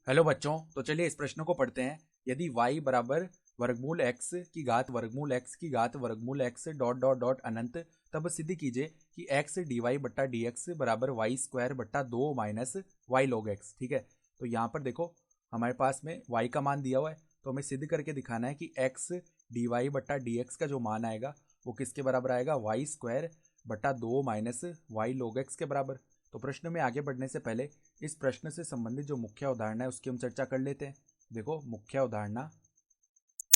Hello बच्चों, तो चलिए इस प्रश्न को पढ़ते हैं। यदि y बराबर वर्गमूल x की घात वर्गमूल x की घात वर्गमूल x डॉट डॉट डॉट अनंत, तब सिद्ध कीजिए कि x डी वाई बट्टा डी एक्स बराबर वाई स्क्वायर बट्टा 2 माइनस वाई लॉग x। ठीक है, तो यहाँ पर देखो हमारे पास में y का मान दिया हुआ है, तो हमें सिद्ध करके दिखाना है कि x डी वाई बट्टा डी एक्स का जो मान आएगा वो किसके बराबर आएगा, वाई स्क्वायर बट्टा 2 माइनस वाई लॉग x के बराबर। तो प्रश्न में आगे बढ़ने से पहले इस प्रश्न से संबंधित जो मुख्य अवधारणा है उसकी हम चर्चा कर लेते हैं। देखो, मुख्य अवधारणा,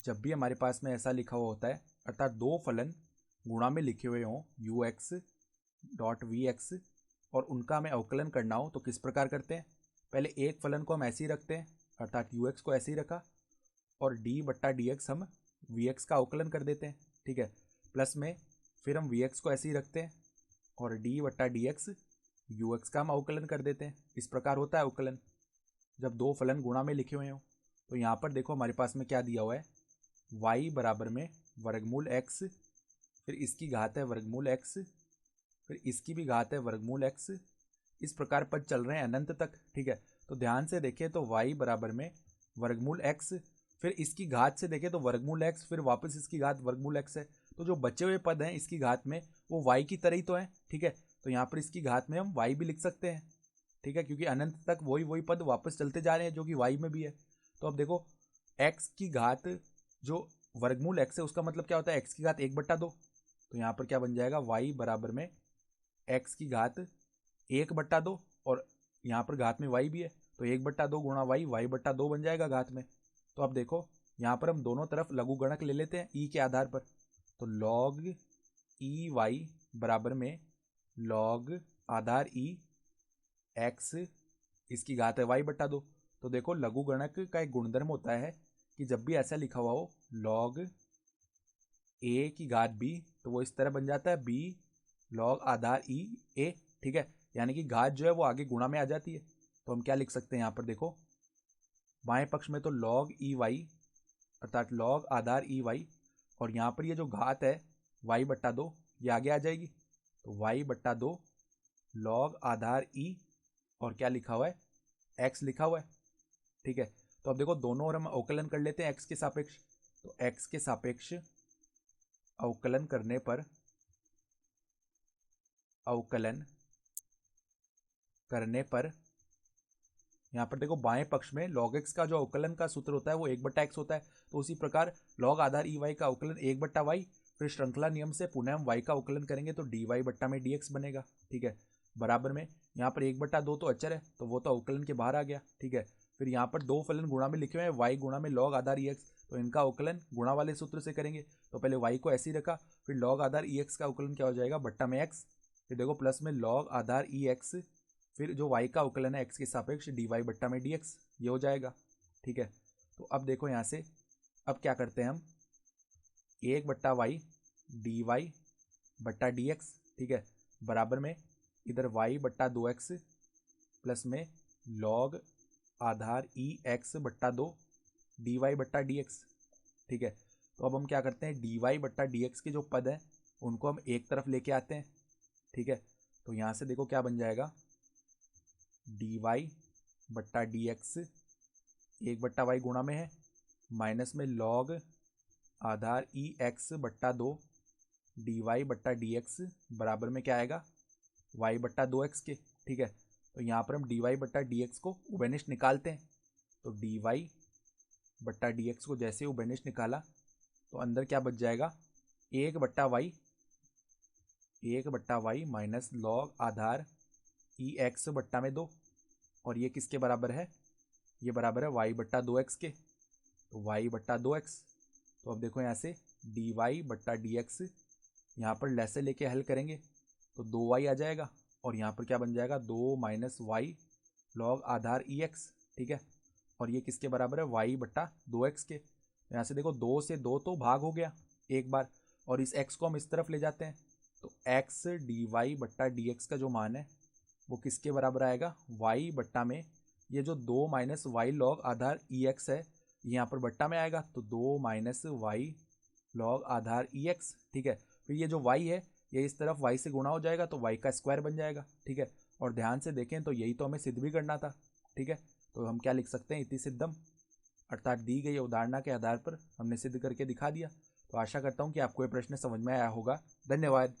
जब भी हमारे पास में ऐसा लिखा हुआ होता है अर्थात दो फलन गुणा में लिखे हुए हों u x dot v x और उनका हमें अवकलन करना हो तो किस प्रकार करते हैं। पहले एक फलन को हम ऐसे ही रखते हैं अर्थात यू एक्स को ऐसे ही रखा और डी बट्टा डी एक्स हम वी एक्स का अवकलन कर देते हैं। ठीक है, प्लस में फिर हम वी एक्स को ऐसे ही रखते हैं और डी बट्टा डी एक्स यू एक्स का हम अवकलन कर देते हैं। इस प्रकार होता है अवकलन जब दो फलन गुणा में लिखे हुए हों। तो यहाँ पर देखो हमारे पास में क्या दिया हुआ है, y बराबर में वर्गमूल x, फिर इसकी घात है वर्गमूल x, फिर इसकी भी घात है वर्गमूल x। इस प्रकार पद चल रहे हैं अनंत तक। ठीक है, तो ध्यान से देखें तो y बराबर में वर्गमूल x, फिर इसकी घात से देखें तो वर्गमूल x, फिर वापस इसकी घात वर्गमूल x है। तो जो बचे हुए पद हैं इसकी घात में वो y की तरह ही तो है। ठीक है, तो यहाँ पर इसकी घात में हम y भी लिख सकते हैं। ठीक है, क्योंकि अनंत तक वही वही पद वापस चलते जा रहे हैं जो कि y में भी है। तो अब देखो x की घात जो वर्गमूल x है उसका मतलब क्या होता है, x की घात 1/2। तो यहाँ पर क्या बन जाएगा, y बराबर में x की घात 1/2 और यहाँ पर घात में y भी है तो 1/2 गुणा y/2 बन जाएगा घात में। तो अब देखो यहाँ पर हम दोनों तरफ लघुगणक ले लेते हैं e के आधार पर। तो log ई वाई बराबर में log आधार e x इसकी घात है y/2। तो देखो लघुगणक का एक गुणधर्म होता है कि जब भी ऐसा लिखा हुआ हो log a की घात b तो वो इस तरह बन जाता है b log Aadhaar e a। ठीक है, यानी कि घात जो है वो आगे गुणा में आ जाती है। तो हम क्या लिख सकते हैं यहाँ पर देखो, बाएं पक्ष में तो log ई वाई अर्थात log आधार ई वाई और यहाँ पर ये जो घात है y/2 ये आगे आ जाएगी। तो y/2 log आधार e और क्या लिखा हुआ है, x लिखा हुआ है। ठीक है, तो अब देखो दोनों और हम अवकलन कर लेते हैं x के सापेक्ष। तो x के सापेक्ष अवकलन करने पर यहाँ पर देखो बाएं पक्ष में log x का जो अवकलन का सूत्र होता है वो 1/x होता है। तो उसी प्रकार log आधार ई वाई का अवकलन 1/y, फिर श्रृंखला नियम से पुनः हम y का अवकलन करेंगे तो dy बट्टा में dx बनेगा। ठीक है, बराबर में यहाँ पर 1/2 तो अचर है तो वो तो अवकलन के बाहर आ गया। ठीक है, फिर यहाँ पर दो फलन गुणा में लिखे हुए हैं y गुणा में log आधार ई एक्स, तो इनका अवकलन गुणा वाले सूत्र से करेंगे। तो पहले y को ऐसे ही रखा, फिर log आधार ई एक्स का अवकलन क्या हो जाएगा, बट्टा में x, फिर देखो प्लस में log आधार ई एक्स, फिर जो y का अवकलन है x के सापेक्ष dy बट्टा में dx, ये हो जाएगा। ठीक है, तो अब देखो यहाँ से अब क्या करते हैं हम, 1/y dy बट्टा dx। ठीक है, बराबर में इधर y/2x प्लस में log आधार ई एक्स बट्टा 2 dy बट्टा dx। ठीक है, तो अब हम क्या करते हैं, dy बट्टा dx के जो पद हैं उनको हम एक तरफ लेके आते हैं। ठीक है, तो यहाँ से देखो क्या बन जाएगा, dy बट्टा dx 1/y गुणा में है माइनस में log आधार ई एक्स बट्टा 2 dy बट्टा dx बराबर में क्या आएगा, y/2x के। ठीक है, तो यहाँ पर हम dy बट्टा dx को उभयनिष्ठ निकालते हैं। तो dy बट्टा dx को जैसे उभयनिष्ठ निकाला तो अंदर क्या बच जाएगा, 1/y माइनस log आधार ई एक्स बट्टा में 2 और ये किसके बराबर है, ये बराबर है y/2x के। तो y/2x, तो अब देखो यहाँ से dy बट्टा dx यहाँ पर लैसे लेके हल करेंगे तो 2y आ जाएगा और यहाँ पर क्या बन जाएगा, 2 माइनस वाई log आधार ई एक्स। ठीक है, और ये किसके बराबर है, y/2x के। यहाँ से देखो 2 से 2 तो भाग हो गया एक बार और इस x को हम इस तरफ ले जाते हैं तो x dy बट्टा dx का जो मान है वो किसके बराबर आएगा, y बट्टा में ये जो 2 माइनस वाई लॉग आधार ई एक्स है यहाँ पर बट्टा में आएगा तो 2 माइनस वाई लॉग आधार ई एक्स। ठीक है, फिर ये जो y है ये इस तरफ y से गुणा हो जाएगा तो y का स्क्वायर बन जाएगा। ठीक है, और ध्यान से देखें तो यही तो हमें सिद्ध भी करना था। ठीक है, तो हम क्या लिख सकते हैं, इति सिद्धम, अर्थात दी गई उदाहरणा के आधार पर हमने सिद्ध करके दिखा दिया। तो आशा करता हूँ कि आपको ये प्रश्न समझ में आया होगा। धन्यवाद।